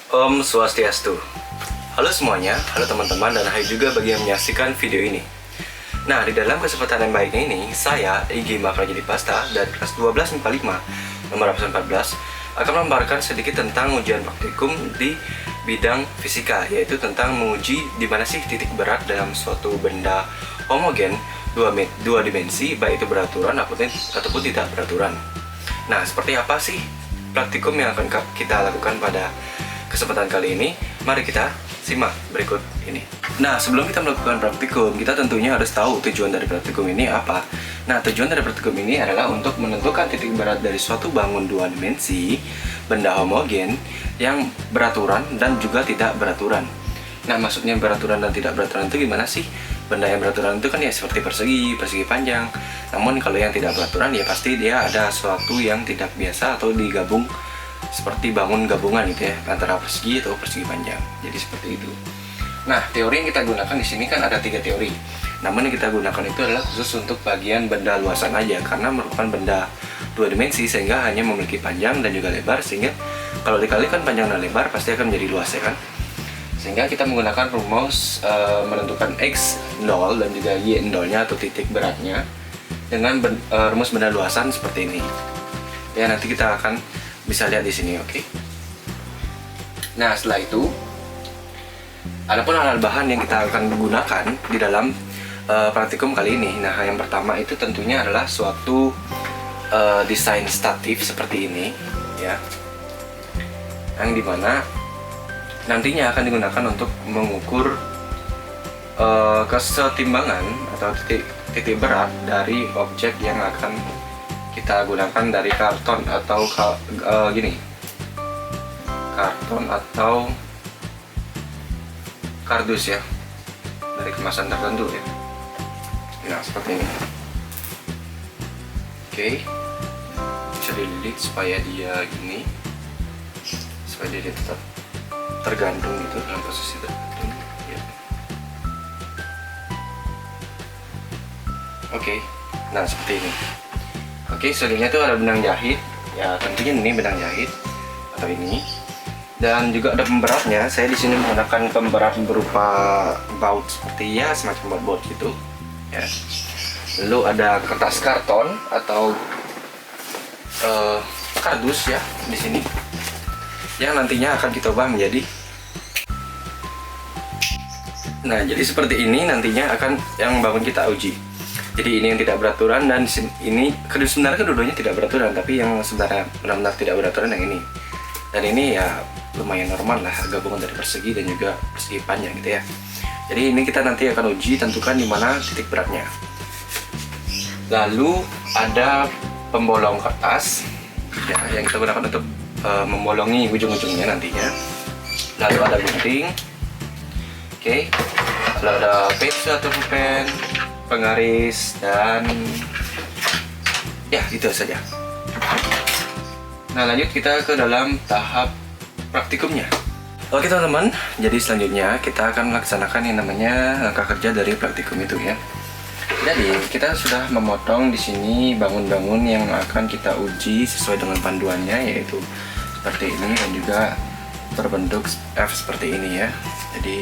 Om Swastiastu. Halo semuanya, halo teman-teman, dan hai juga bagi yang menyaksikan video ini. Nah, di dalam kesempatan yang baik ini, saya, Igi Makrajadi Pasta, dari kelas 12 MIPA 5, nomor absen 14, akan memaparkan sedikit tentang ujian praktikum di bidang fisika, yaitu tentang menguji di mana sih titik berat dalam suatu benda homogen dua dimensi, baik itu beraturan ataupun tidak beraturan. Nah, seperti apa sih praktikum yang akan kita lakukan pada kesempatan kali ini? Mari kita simak berikut ini. Nah, sebelum kita melakukan praktikum, kita tentunya harus tahu tujuan dari praktikum ini apa. Nah, tujuan dari praktikum ini adalah untuk menentukan titik berat dari suatu bangun dua dimensi, benda homogen yang beraturan dan juga tidak beraturan. Nah, maksudnya beraturan dan tidak beraturan itu gimana sih? Benda yang beraturan itu kan ya seperti persegi panjang. Namun kalau yang tidak beraturan ya pasti dia ada sesuatu yang tidak biasa atau digabung seperti bangun gabungan gitu ya, antara persegi atau persegi panjang. Jadi seperti itu. Nah, teori yang kita gunakan di sini kan ada 3 teori. Namun yang kita gunakan itu adalah khusus untuk bagian benda luasan aja, karena merupakan benda dua dimensi sehingga hanya memiliki panjang dan juga lebar, sehingga kalau dikalikan panjang dan lebar pasti akan menjadi luas ya kan. Sehingga kita menggunakan rumus menentukan x0 dan juga y0-nya atau titik beratnya dengan rumus benda luasan seperti ini. Ya, nanti kita akan bisa lihat di sini, oke. Nah, setelah itu adapun alat bahan yang kita akan gunakan di dalam praktikum kali ini. Nah, yang pertama itu tentunya adalah suatu desain statif seperti ini ya. Yang dimana nantinya akan digunakan untuk mengukur kesetimbangan atau titik berat dari objek yang akan kita gunakan dari karton atau karton atau kardus ya, dari kemasan tertentu ya. Nah, seperti ini. Oke, bisa dililit supaya dia gini, supaya dia tetap tergantung gitu dalam posisi tergantung ya. Oke, nah seperti ini. Oke, selanjutnya itu ada benang jahit ya, tentunya ini benang jahit atau ini, dan juga ada pemberatnya. Saya di sini menggunakan pemberat berupa baut seperti ya, semacam baut gitu ya. Lalu ada kertas karton atau kardus ya di sini, yang nantinya akan kita ubah menjadi. Nah, jadi seperti ini nantinya akan yang bangun kita uji. Jadi ini yang tidak beraturan, dan ini sebenarnya kedudukannya tidak beraturan, tapi yang sebenarnya benar-benar tidak beraturan yang ini. Dan ini ya lumayan normal lah, gabungan dari persegi dan juga persegi panjang gitu ya. Jadi ini kita nanti akan uji tentukan di mana titik beratnya. Lalu ada pembolong kertas ya, yang kita gunakan untuk membolongi ujung-ujungnya nantinya. Lalu ada gunting, oke. Lalu ada pensil atau pen, penggaris, dan ya itu saja. Nah, lanjut kita ke dalam tahap praktikumnya. Oke teman-teman, jadi selanjutnya kita akan melaksanakan yang namanya langkah kerja dari praktikum itu ya. Jadi kita sudah memotong di sini bangun-bangun yang akan kita uji sesuai dengan panduannya, yaitu seperti ini dan juga berbentuk F seperti ini ya. Jadi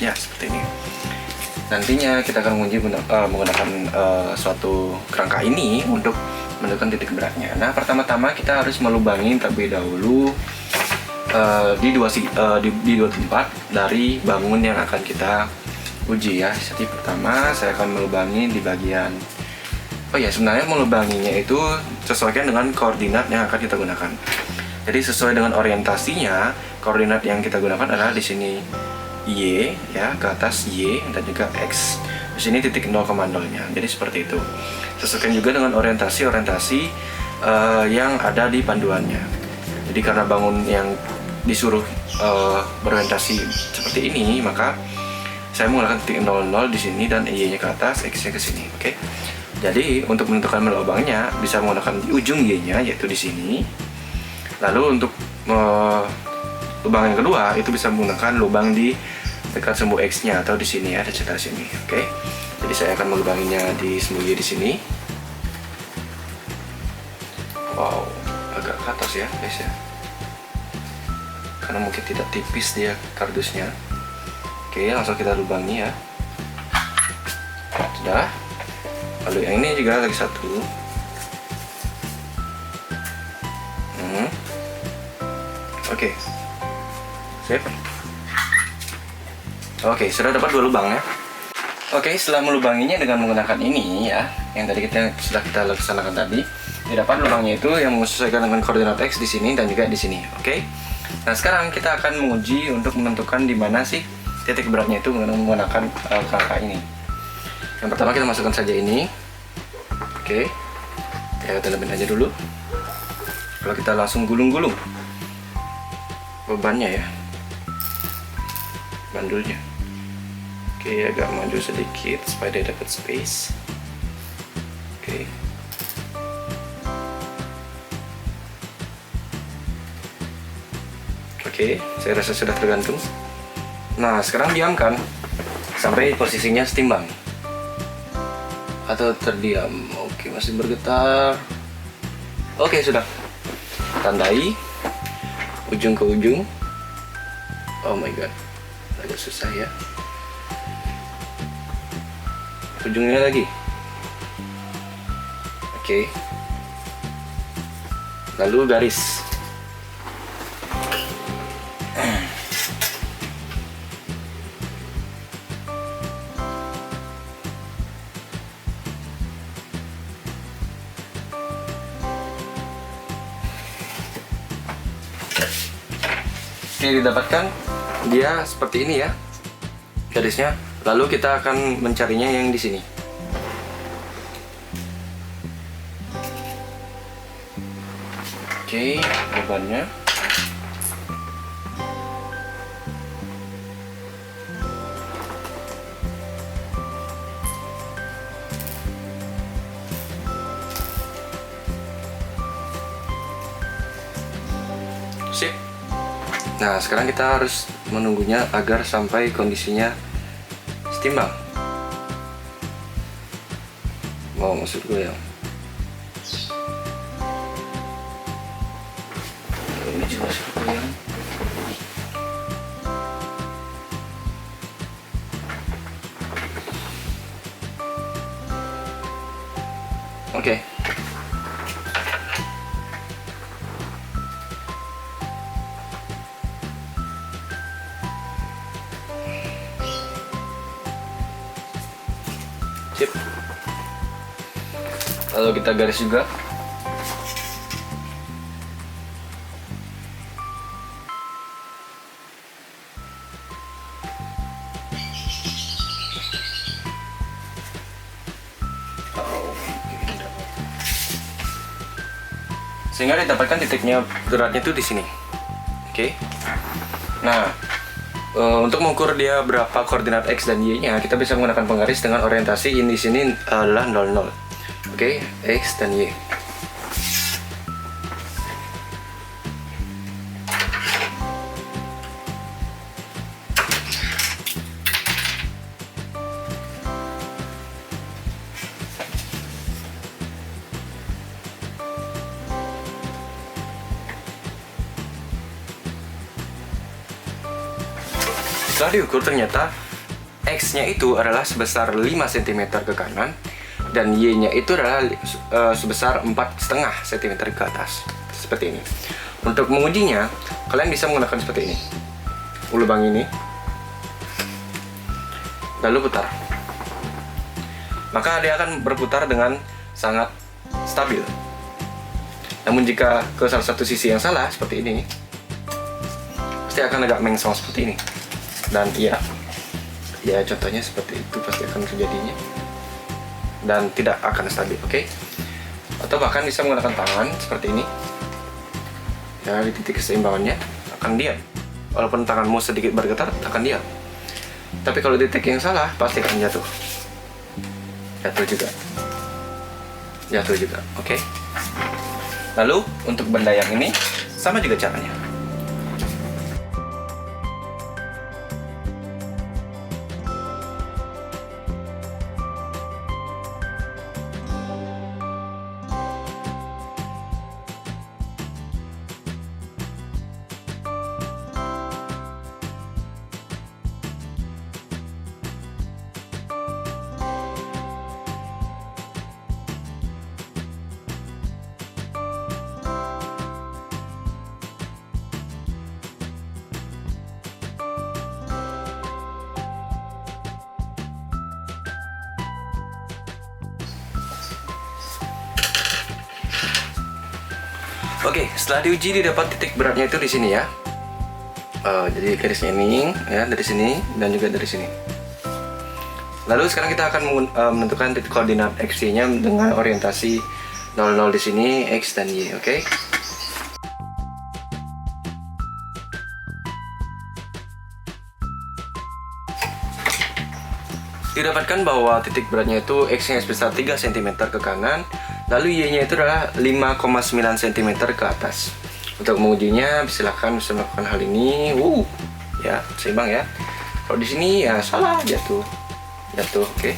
ya seperti ini. Nantinya kita akan menguji menggunakan suatu kerangka ini untuk menentukan titik beratnya. Nah, pertama-tama kita harus melubangi terlebih dahulu di dua tempat dari bangun yang akan kita uji ya. Jadi pertama saya akan melubangi di bagian, sebenarnya melubanginya itu sesuaikan dengan koordinat yang akan kita gunakan. Jadi sesuai dengan orientasinya, koordinat yang kita gunakan adalah di sini Y ya, ke atas Y dan juga X. Di sini titik 0,0-nya. Jadi seperti itu. Sesuaikan juga dengan orientasi yang ada di panduannya. Jadi karena bangun yang disuruh berorientasi seperti ini, maka saya menggunakan titik 00 di sini dan Y-nya ke atas, X-nya ke sini. Oke. Jadi untuk menentukan lubangnya bisa menggunakan di ujung Y-nya, yaitu di sini. Lalu untuk lubang yang kedua itu bisa menggunakan lubang di dekat sumbu X-nya atau di sini ya, di sekitar sini. Oke. Jadi saya akan melubanginya di sumbu Y di sini. Wow, agak ke atas ya guys ya. karena mungkin tidak tipis dia kardusnya. Oke, langsung kita lubangi ya. Sudah. Lalu yang ini juga lagi satu. Oke. Sip. Oke, sudah dapat 2 lubang ya. Oke, setelah melubanginya dengan menggunakan ini ya, yang tadi sudah kita laksanakan tadi, didapat lubangnya itu yang menyesuaikan dengan koordinat X di sini dan juga di sini. Oke. Nah, sekarang kita akan menguji untuk menentukan di mana sih titik beratnya itu menggunakan kerangka ini. Yang pertama kita masukkan saja ini. Oke. Ya, kita lebihin aja dulu. Kalau kita langsung gulung-gulung bebannya ya, bandulnya. Oke, agak maju sedikit supaya dia dapat space. Oke. Oke, saya rasa sudah tergantung. Nah, sekarang diamkan sampai posisinya setimbang atau terdiam. Oke, masih bergetar. Oke, sudah. Tandai ujung ke ujung. Oh my god, agak susah ya. Ujungnya lagi. Oke. Lalu garis. Oke, didapatkan dia seperti ini ya garisnya. Lalu kita akan mencarinya yang di sini. Oke, bebannya. Sip. Nah, sekarang kita harus menunggunya agar sampai kondisinya setimbang. Mau maksud gue ya. Ini juga seperti yang. Oke. Sip. Lalu kita garis juga. Sehingga didapatkan titiknya beratnya itu di sini. Oke. Nah, untuk mengukur dia berapa koordinat X dan Y-nya, kita bisa menggunakan penggaris dengan orientasi ini di sini adalah 00. Oke, X dan Y. Setelah diukur, ternyata X-nya itu adalah sebesar 5 cm ke kanan dan Y-nya itu adalah sebesar 4,5 cm ke atas. Seperti ini. Untuk mengujinya, kalian bisa menggunakan seperti ini. Lubang ini. Lalu putar. Maka dia akan berputar dengan sangat stabil. Namun jika ke salah satu sisi yang salah, seperti ini, pasti akan agak mengsong seperti ini. Dan ya contohnya seperti itu pasti akan terjadinya dan tidak akan stabil. Oke. Atau bahkan bisa menggunakan tangan seperti ini ya, di titik keseimbangannya akan diam, walaupun tanganmu sedikit bergetar akan diam. Tapi kalau di titik yang salah pasti akan jatuh juga. Oke. Lalu untuk benda yang ini sama juga caranya. Oke, setelah diuji didapat titik beratnya itu di sini ya. Jadi garisnya ini ya, dari sini dan juga dari sini. Lalu sekarang kita akan menentukan titik koordinat x-y-nya dengan orientasi 00 di sini, x dan y, oke? Didapatkan bahwa titik beratnya itu x-nya sebesar 3 cm ke kanan, lalu y-nya itu adalah 5,9 cm ke atas. Untuk mengujinya, silakan bisa melakukan hal ini. Ya, seimbang ya. Kalau di sini ya salah, jatuh, oke.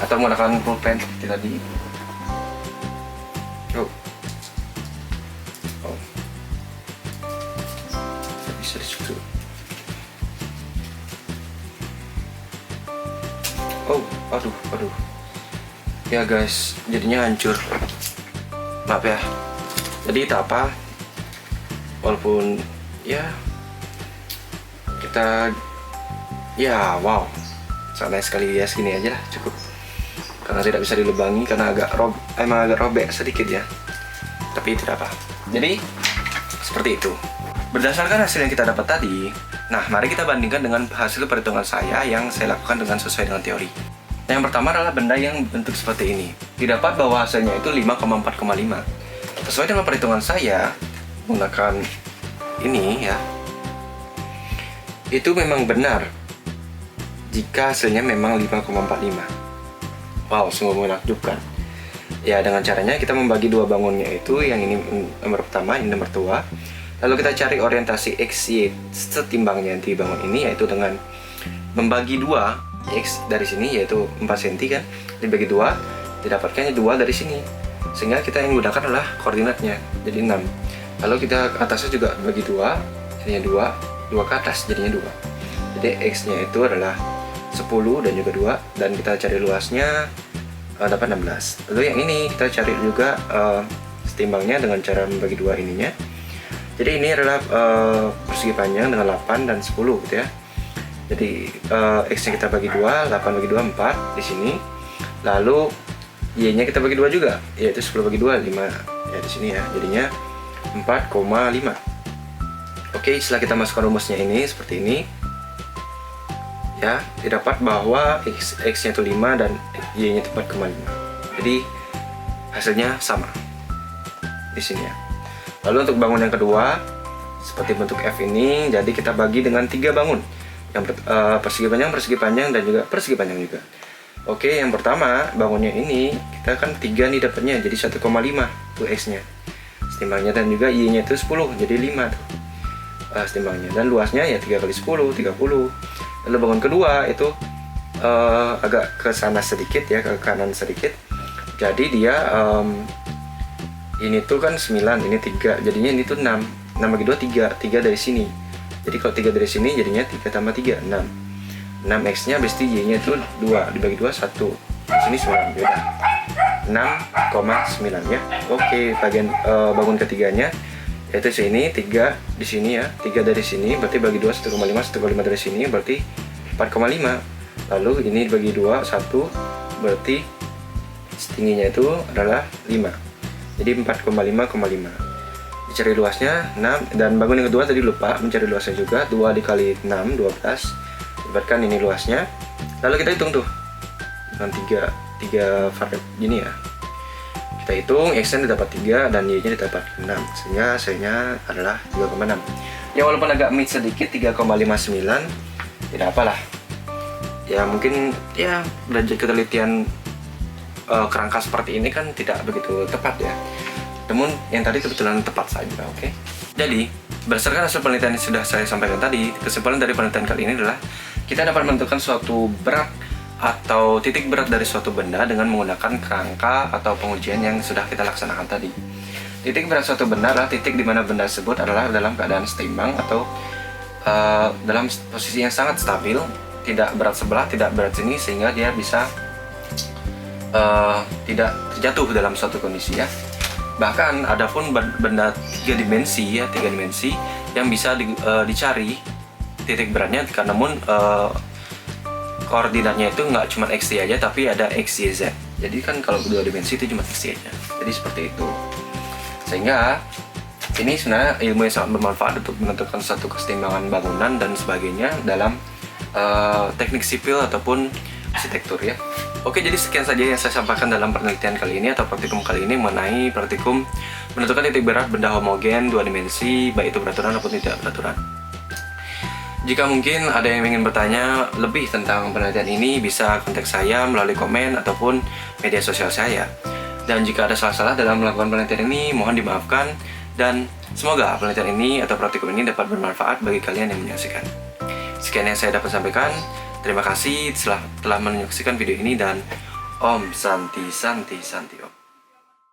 Atau menggunakan pulpen seperti tadi. Bisa disitu. Aduh. Ya guys, jadinya hancur. Maaf ya. Jadi tak apa. Walaupun ya kita wow. Santai sekali ya, segini aja lah cukup. Karena tidak bisa dilubangi karena emang agak robek sedikit ya. Tapi tidak apa. Jadi seperti itu. Berdasarkan hasil yang kita dapat tadi, nah mari kita bandingkan dengan hasil perhitungan saya yang saya lakukan dengan sesuai dengan teori. Yang pertama adalah benda yang bentuk seperti ini. Didapat bahwa hasilnya itu 5,4,5. Sesuai dengan perhitungan saya menggunakan ini ya, itu memang benar jika hasilnya memang 5,45. Wow, sungguh menakjubkan. Ya, dengan caranya kita membagi dua bangunnya itu, yang ini nomor pertama, ini nomor 2. Lalu kita cari orientasi x, y setimbangnya di bangun ini, yaitu dengan membagi 2 x dari sini, yaitu 4 cm kan, dibagi 2, didapatkannya 2 dari sini. Sehingga kita yang gunakan adalah koordinatnya, jadi 6. Lalu kita atasnya juga bagi 2, jadinya 2 ke atas jadinya 2. Jadi x nya itu adalah 10 dan juga 2, dan kita cari luasnya dapat 16. Lalu yang ini kita cari juga setimbangnya dengan cara membagi 2 ininya. Jadi ini adalah persegi panjang dengan 8 dan 10 gitu ya. Jadi x nya kita bagi 2, 8 bagi 2 4 di sini. Lalu y nya kita bagi 2 juga, yaitu 10 bagi 2 5 ya di sini ya. Jadinya 4,5. Oke, setelah kita masukkan rumusnya ini seperti ini. Ya, didapat bahwa x nya itu 5 dan y nya itu 4,5. Jadi hasilnya sama di sini ya. Lalu untuk bangun yang kedua seperti bentuk F ini, jadi kita bagi dengan 3 bangun. Yang persegi panjang dan juga persegi panjang juga. Oke, yang pertama bangunnya ini kita kan 3 nih dapatnya, jadi 1,5 tuh x nya setimbangnya, dan juga y nya itu 10 jadi 5 tuh setimbangnya, dan luasnya ya 3 kali 10 30. Lalu bangun kedua itu agak ke sana sedikit ya, ke kanan sedikit, jadi dia ini tuh kan 9, ini 3, jadinya ini tuh 6 bagi 2 3 dari sini. Jadi kalau 3 dari sini jadinya 3 tambah 3 6 x nya berarti y nya itu 2 dibagi 2 1, di sini 9, beda 6,9 ya. Oke, bagian bangun ketiganya yaitu sini 3 di sini ya, 3 dari sini berarti bagi 2 1,5 dari sini berarti 4,5. Lalu ini bagi 2 1 berarti setingginya itu adalah 5, jadi 4,5,5. Dicari luasnya 6, dan bangun yang kedua tadi lupa mencari luasnya juga, 2 dikali 6 12, dapatkan ini luasnya. Lalu kita hitung tuh dengan 3 variabel gini ya, kita hitung x nya didapat 3 dan y nya didapat 6, sehingga hasilnya adalah 3,6. Ya walaupun agak miss sedikit 3,59, tidak apalah ya, mungkin ya belajar ketelitian kerangka seperti ini kan tidak begitu tepat ya, namun yang tadi kebetulan tepat saja. Oke. Jadi berdasarkan hasil penelitian yang sudah saya sampaikan tadi, kesimpulan dari penelitian kali ini adalah kita dapat menentukan suatu berat atau titik berat dari suatu benda dengan menggunakan kerangka atau pengujian yang sudah kita laksanakan tadi. Titik berat suatu benda adalah titik di mana benda tersebut adalah dalam keadaan seimbang atau dalam posisi yang sangat stabil, tidak berat sebelah, tidak berat sini, sehingga dia bisa tidak terjatuh dalam suatu kondisi ya. Bahkan ada pun benda 3 dimensi ya, 3 dimensi yang bisa dicari titik beratnya, namun koordinatnya itu nggak cuma x, y aja, tapi ada x, y, z. Jadi kan kalau 2 dimensi itu cuma x, y aja. Jadi seperti itu. Sehingga ini sebenarnya ilmu yang sangat bermanfaat untuk menentukan satu keseimbangan bangunan dan sebagainya dalam teknik sipil ataupun arsitektur ya. Oke, jadi sekian saja yang saya sampaikan dalam penelitian kali ini atau praktikum kali ini mengenai praktikum menentukan titik berat benda homogen dua dimensi, baik itu beraturan maupun tidak beraturan. Jika mungkin ada yang ingin bertanya lebih tentang penelitian ini, bisa kontak saya melalui komen ataupun media sosial saya. Dan jika ada salah-salah dalam melakukan penelitian ini, mohon dimaafkan. Dan semoga penelitian ini atau praktikum ini dapat bermanfaat bagi kalian yang menyaksikan. Sekian yang saya dapat sampaikan. Terima kasih telah menyaksikan video ini dan Om Santi Santi Santi.